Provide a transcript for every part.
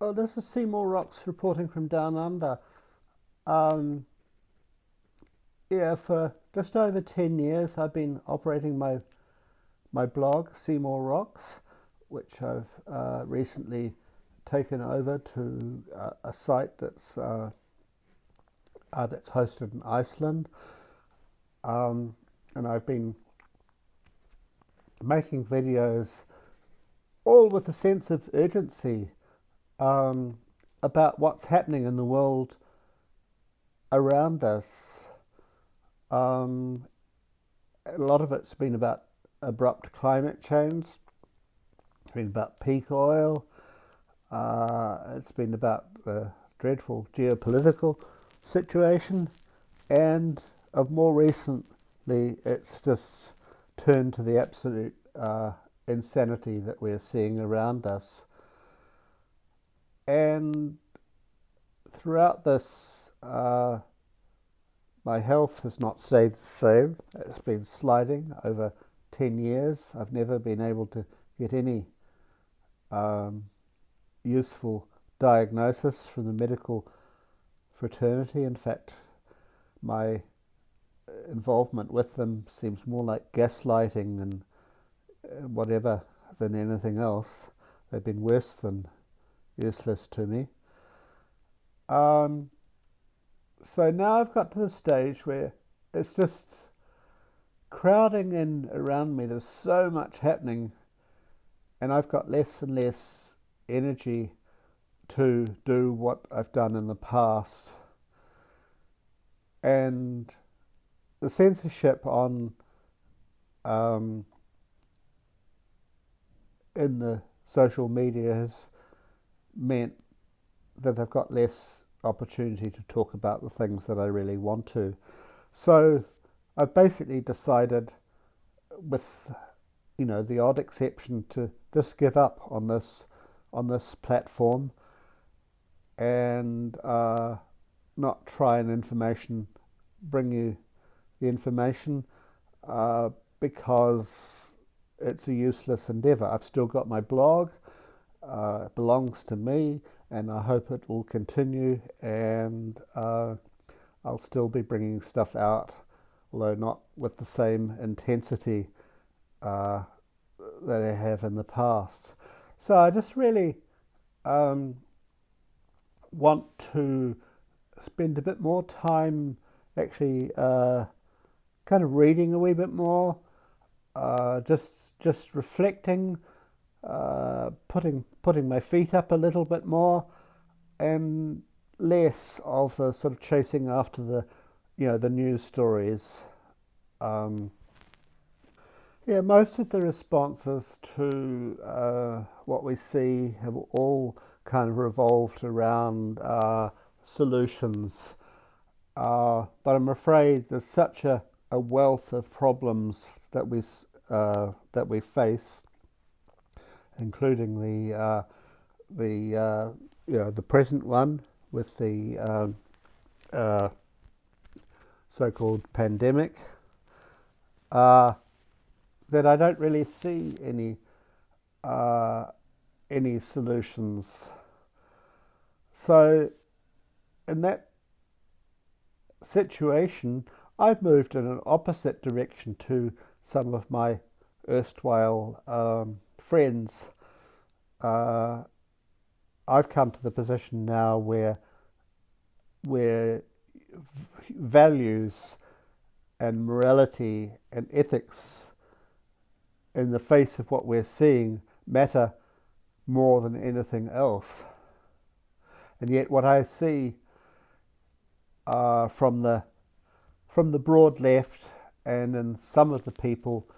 Oh, this is Seymour Rocks reporting from Down Under. Um, yeah, for just over 10 years, I've been operating my blog, Seymour Rocks, which I've recently taken over to a site that's hosted in Iceland. Um, and I've been making videos all with a sense of urgency um, about what's happening in the world around us. Um, a lot of it's been about abrupt climate change. It's been about peak oil. It's been about the dreadful geopolitical situation, and of more recently, it's just turned to the absolute insanity that we're seeing around us. And throughout this, my health has not stayed the same. It's been sliding over 10 years. I've never been able to get any um, useful diagnosis from the medical fraternity. In fact, my involvement with them seems more like gaslighting and whatever than anything else. They've been worse than useless to me. Um, so now I've got to the stage where it's just crowding in around me. There's so much happening, and I've got less and less energy to do what I've done in the past. And the censorship on um, in the social media has meant that I've got less opportunity to talk about the things that I really want to. So I've basically decided, with the odd exception, to just give up on this platform and not try and bring you the information because it's a useless endeavor. I've still got my blog. It belongs to me, and I hope it will continue, and I'll still be bringing stuff out, although not with the same intensity uh, that I have in the past. So I just really um, want to spend a bit more time actually kind of reading a wee bit more, just reflecting, putting my feet up a little bit more, and less of the sort of chasing after the news stories. Um, yeah, most of the responses to what we see have all kind of revolved around solutions, but I'm afraid there's such a wealth of problems that we face, including the present one with the uh, so-called pandemic, that I don't really see uh, any solutions. So in that situation, I've moved in an opposite direction to some of my erstwhile friends. Uh, I've come to the position now where values and morality and ethics in the face of what we're seeing matter more than anything else. And yet what I see from the broad left and in some of the people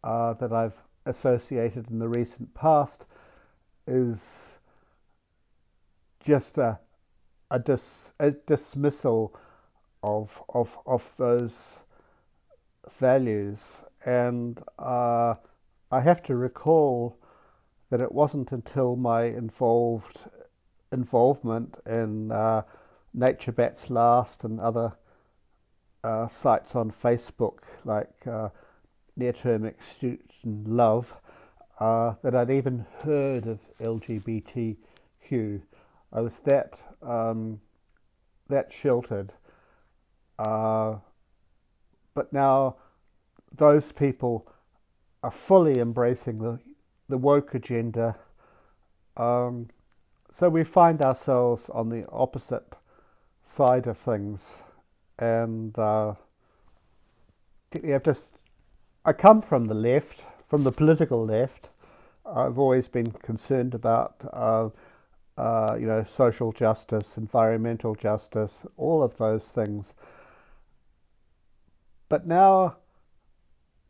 that I've associated in the recent past is just a dismissal of those values. And I have to recall that it wasn't until my involvement in Nature Bats Last and other sites on Facebook like Near Term Extinction Love that I'd even heard of LGBTQ hue. I was that sheltered. Uh, but now those people are fully embracing the woke agenda. So we find ourselves on the opposite side of things. And I come from the left, from the political left. I've always been concerned about social justice, environmental justice, all of those things. But now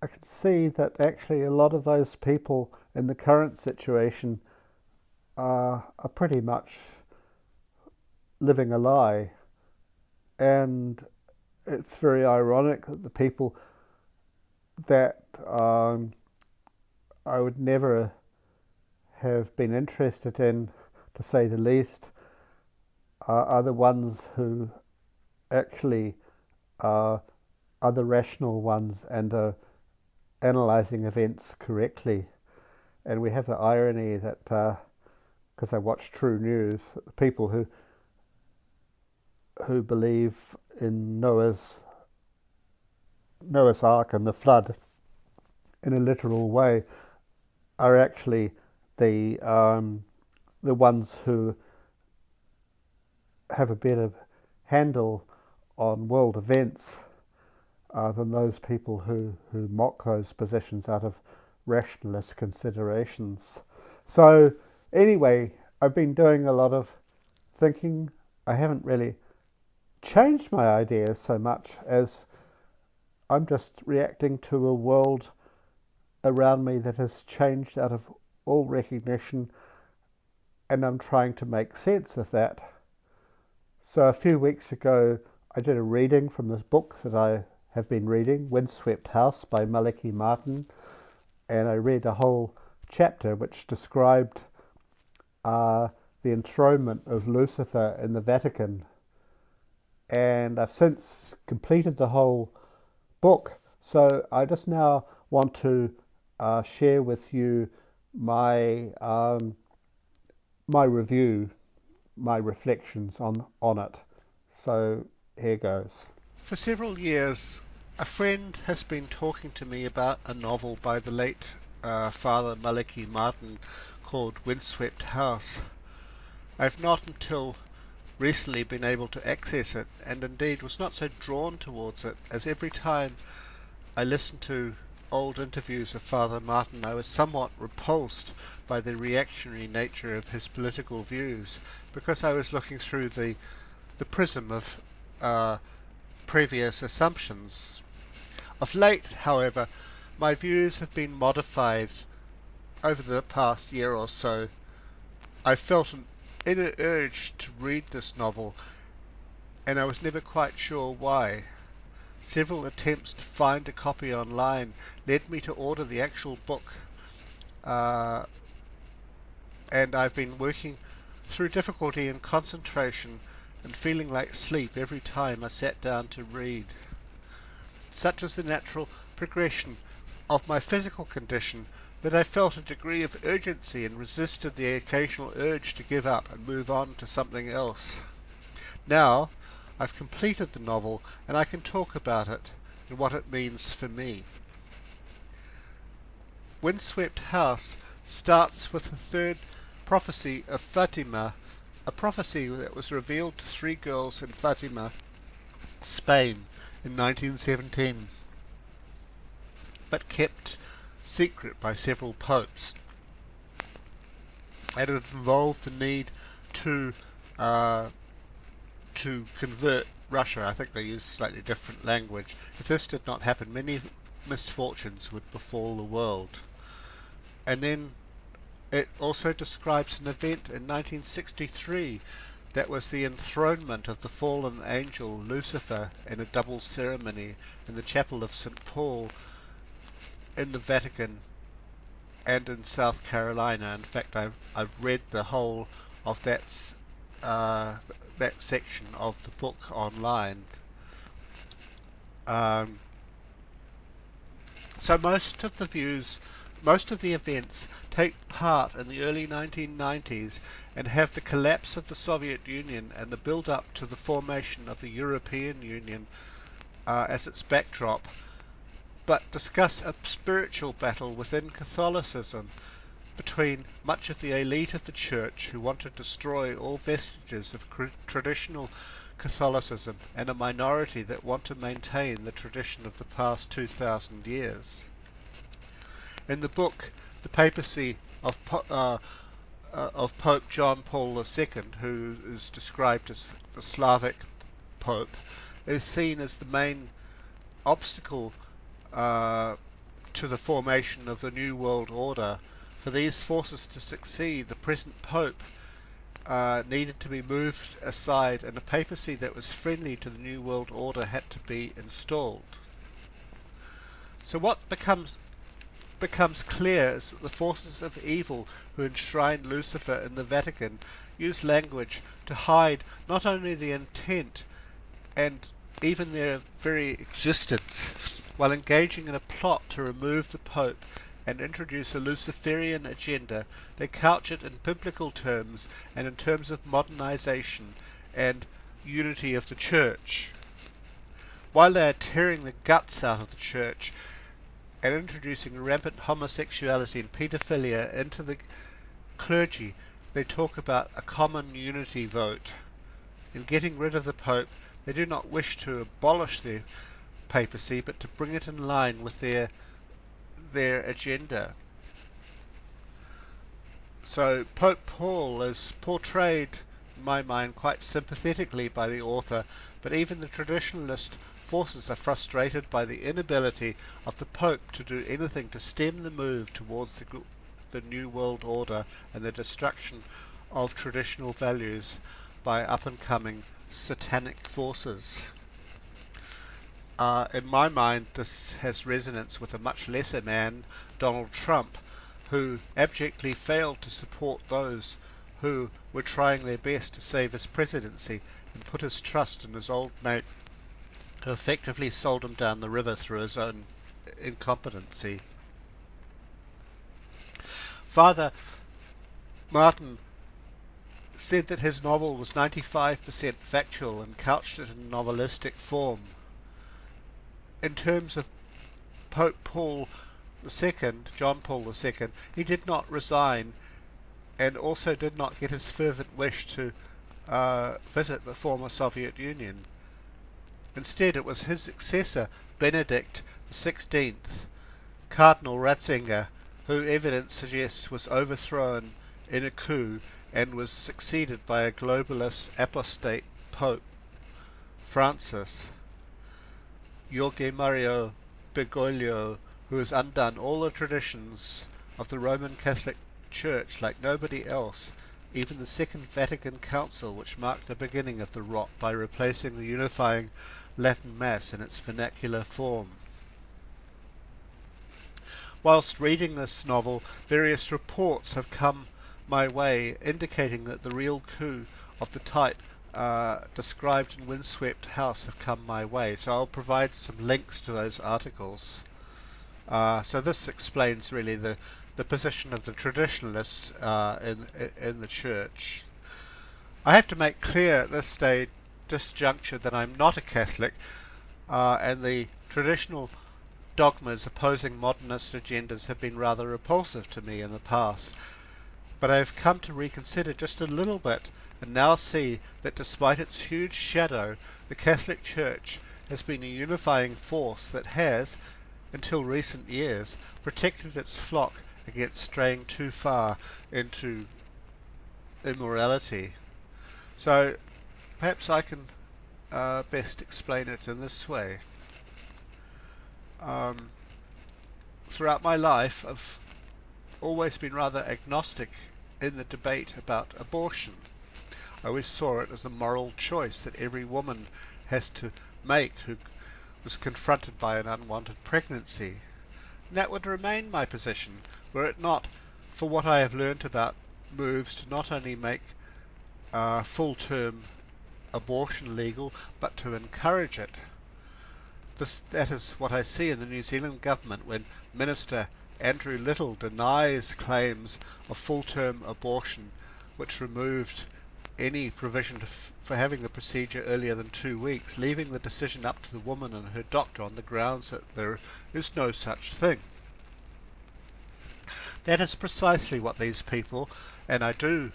I can see that actually a lot of those people in the current situation are pretty much living a lie. And it's very ironic that the people that I would never have been interested in, to say the least, are the ones who actually are the rational ones and are analysing events correctly. And we have the irony that, because I watch True News, the people who believe in Noah's Ark and the flood in a literal way are actually the ones who have a better handle on world events than those people who mock those positions out of rationalist considerations. So anyway, I've been doing a lot of thinking. I haven't really changed my ideas so much as I'm just reacting to a world around me that has changed out of all recognition, and I'm trying to make sense of that. So a few weeks ago I did a reading from this book that I have been reading, Windswept House by Maliki Martin, and I read a whole chapter which described the enthronement of Lucifer in the Vatican. And I've since completed the whole book, so I just now want to share with you my review, my reflections on it. So here goes. For several years, a friend has been talking to me about a novel by the late Father Maliki Martin called Windswept House. I've not until recently been able to access it, and indeed was not so drawn towards it, as every time I listened to old interviews of Father Martin I was somewhat repulsed by the reactionary nature of his political views, because I was looking through the prism of previous assumptions. Of late, however, my views have been modified over the past year or so. I felt an inner urge to read this novel, and I was never quite sure why. Several attempts to find a copy online led me to order the actual book, and I've been working through difficulty and concentration and feeling like sleep every time I sat down to read. Such is the natural progression of my physical condition that I felt a degree of urgency and resisted the occasional urge to give up and move on to something else. Now I've completed the novel, and I can talk about it and what it means for me. Windswept House starts with the third prophecy of Fatima, a prophecy that was revealed to 3 girls in Fatima, Spain, in 1917, but kept secret by several popes. And it involved the need to convert Russia. I think they used slightly different language. If this did not happen, many misfortunes would befall the world. And then it also describes an event in 1963 that was the enthronement of the fallen angel Lucifer in a double ceremony in the chapel of St. Paul in the Vatican and in South Carolina. In fact, I've read the whole of that section of the book online. So most of the events take part in the early 1990s and have the collapse of the Soviet Union and the build-up to the formation of the European Union as its backdrop, but discuss a spiritual battle within Catholicism between much of the elite of the Church who want to destroy all vestiges of traditional Catholicism and a minority that want to maintain the tradition of the past 2,000 years. In the book, The Papacy of Pope John Paul II, who is described as the Slavic Pope, is seen as the main obstacle to the formation of the New World Order. For these forces to succeed, the present Pope needed to be moved aside, and a papacy that was friendly to the New World Order had to be installed. So what becomes clear is that the forces of evil who enshrine Lucifer in the Vatican use language to hide not only the intent and even their very existence, while engaging in a plot to remove the Pope and introduce a Luciferian agenda. They couch it in biblical terms and in terms of modernization and unity of the Church. While they are tearing the guts out of the Church and introducing rampant homosexuality and paedophilia into the clergy, they talk about a common unity vote. In getting rid of the Pope, they do not wish to abolish the papacy, but to bring it in line with their agenda. So Pope Paul is portrayed, in my mind, quite sympathetically by the author, but even the traditionalist forces are frustrated by the inability of the Pope to do anything to stem the move towards the New World Order and the destruction of traditional values by up-and-coming satanic forces. In my mind, this has resonance with a much lesser man, Donald Trump, who abjectly failed to support those who were trying their best to save his presidency and put his trust in his old mate, who effectively sold him down the river through his own incompetency. Father Martin said that his novel was 95% factual and couched it in novelistic form. In terms of Pope Paul II, John Paul II, he did not resign and also did not get his fervent wish to visit the former Soviet Union. Instead, it was his successor, Benedict XVI, Cardinal Ratzinger, who evidence suggests was overthrown in a coup and was succeeded by a globalist apostate Pope Francis. Jorge Mario Bergoglio, who has undone all the traditions of the Roman Catholic Church like nobody else, even the Second Vatican Council, which marked the beginning of the rot by replacing the unifying Latin Mass in its vernacular form. Whilst reading this novel, various reports have come my way indicating that the real coup of the type described in Windswept House have come my way, so I'll provide some links to those articles. So this explains really the position of the traditionalists in the Church. I have to make clear at this juncture that I'm not a Catholic, and the traditional dogmas opposing modernist agendas have been rather repulsive to me in the past. But I have come to reconsider just a little bit and now see that despite its huge shadow, the Catholic Church has been a unifying force that has, until recent years, protected its flock against straying too far into immorality. So perhaps I can best explain it in this way. Throughout my life, I've always been rather agnostic in the debate about abortion. I always saw it as a moral choice that every woman has to make who was confronted by an unwanted pregnancy. And that would remain my position, were it not for what I have learnt about moves to not only make full-term abortion legal, but to encourage it. That is what I see in the New Zealand government when Minister Andrew Little denies claims of full-term abortion which removed any provision for having the procedure earlier than 2 weeks, leaving the decision up to the woman and her doctor on the grounds that there is no such thing. That is precisely what these people, and I do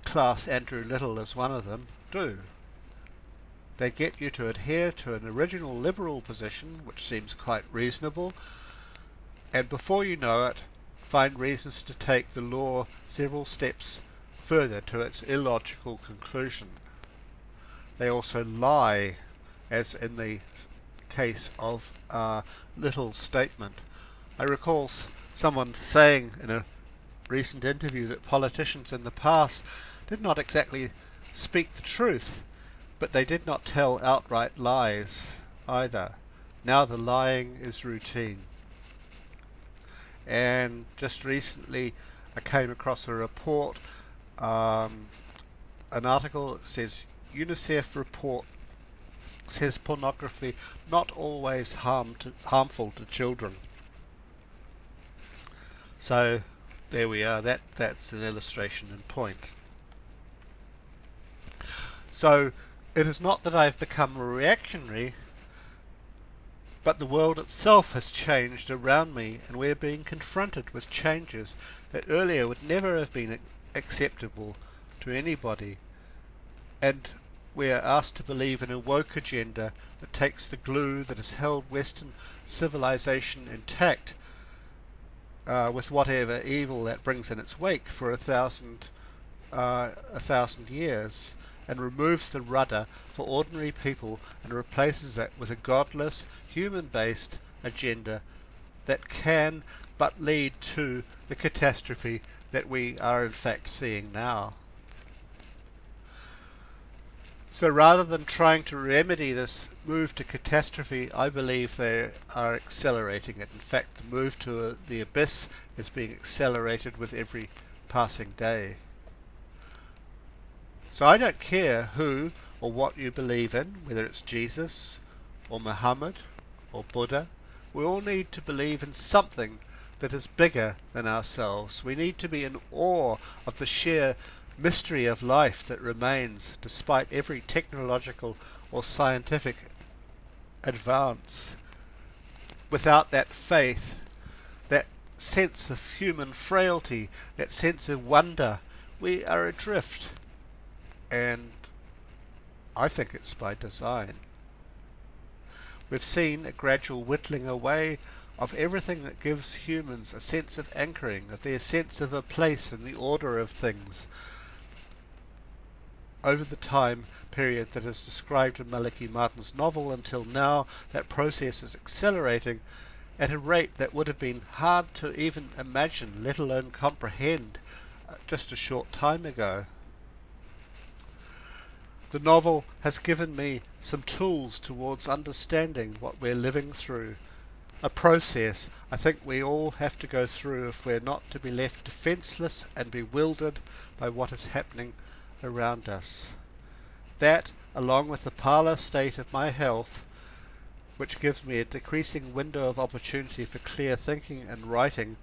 class Andrew Little as one of them, do. They get you to adhere to an original liberal position, which seems quite reasonable, and before you know it, find reasons to take the law several steps further to its illogical conclusion. They also lie, as in the case of Little's statement. I recall someone saying in a recent interview that politicians in the past did not exactly speak the truth, but they did not tell outright lies either. Now the lying is routine. And just recently I came across a report, an article that says UNICEF report says pornography not always harmful to children. So there we are, that's an illustration in point. So it is not that I've become reactionary, but the world itself has changed around me, and we're being confronted with changes that earlier would never have been acceptable to anybody. And we are asked to believe in a woke agenda that takes the glue that has held Western civilization intact, with whatever evil that brings in its wake for a thousand years, and removes the rudder for ordinary people and replaces it with a godless, human-based agenda that can but lead to the catastrophe that we are in fact seeing now. So rather than trying to remedy this move to catastrophe, I believe they are accelerating it. In fact, the move to the abyss is being accelerated with every passing day. So I don't care who or what you believe in, whether it's Jesus or Muhammad or Buddha. We all need to believe in something that is bigger than ourselves. We need to be in awe of the sheer mystery of life that remains despite every technological or scientific advance. Without that faith, that sense of human frailty, that sense of wonder, we are adrift. And I think it's by design. We've seen a gradual whittling away of everything that gives humans a sense of anchoring, of their sense of a place in the order of things. Over the time period that is described in Maliki Martin's novel until now, that process is accelerating at a rate that would have been hard to even imagine, let alone comprehend, just a short time ago. The novel has given me some tools towards understanding what we're living through, a process I think we all have to go through if we're not to be left defenceless and bewildered by what is happening around us. That, along with the parlour state of my health, which gives me a decreasing window of opportunity for clear thinking and writing,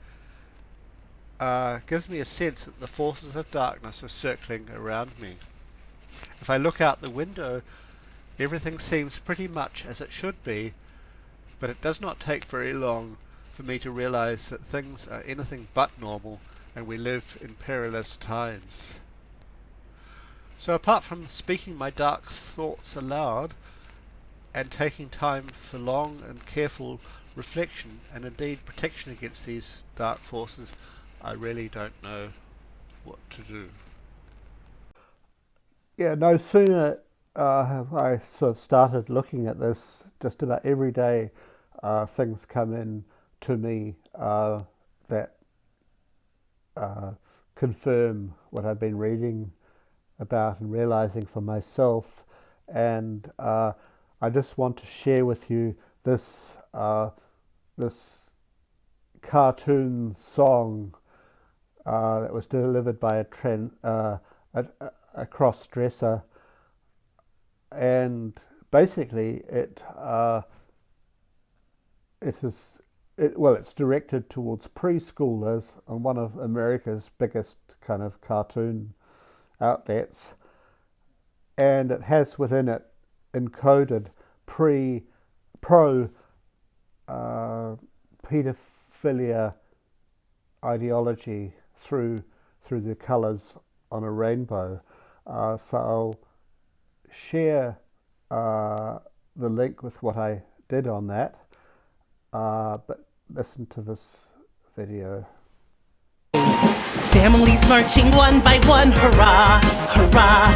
gives me a sense that the forces of darkness are circling around me. If I look out the window, everything seems pretty much as it should be, but it does not take very long for me to realize that things are anything but normal and we live in perilous times. So apart from speaking my dark thoughts aloud and taking time for long and careful reflection and indeed protection against these dark forces, I really don't know what to do. Yeah, no sooner have I sort of started looking at this, just about every day things come in to me that confirm what I've been reading about and realizing for myself, and I just want to share with you this this cartoon song that was delivered by a cross-dresser, and basically it it's directed towards preschoolers on one of America's biggest kind of cartoon outlets, and it has within it encoded pro pedophilia ideology through the colours on a rainbow. So I'll share the link with what I did on that, but listen to this video. Families marching one by one, hurrah, hurrah.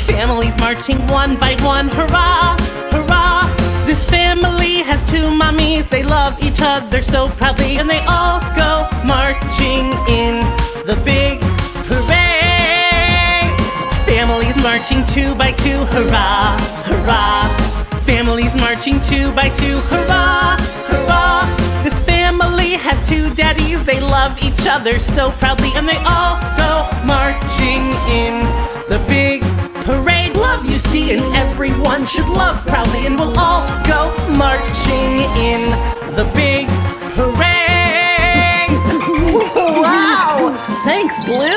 Families marching one by one, hurrah, hurrah. This family has two mommies, they love each other so proudly, and they all go marching in the big parade. Families marching two by two, hurrah, hurrah. Families marching two by two, hurrah, hurrah. This family has two daddies, they love each other so proudly, and they all go marching in the big parade. Love you see, and everyone should love proudly, and we'll all go marching in the big parade. Wow! Thanks, Blue!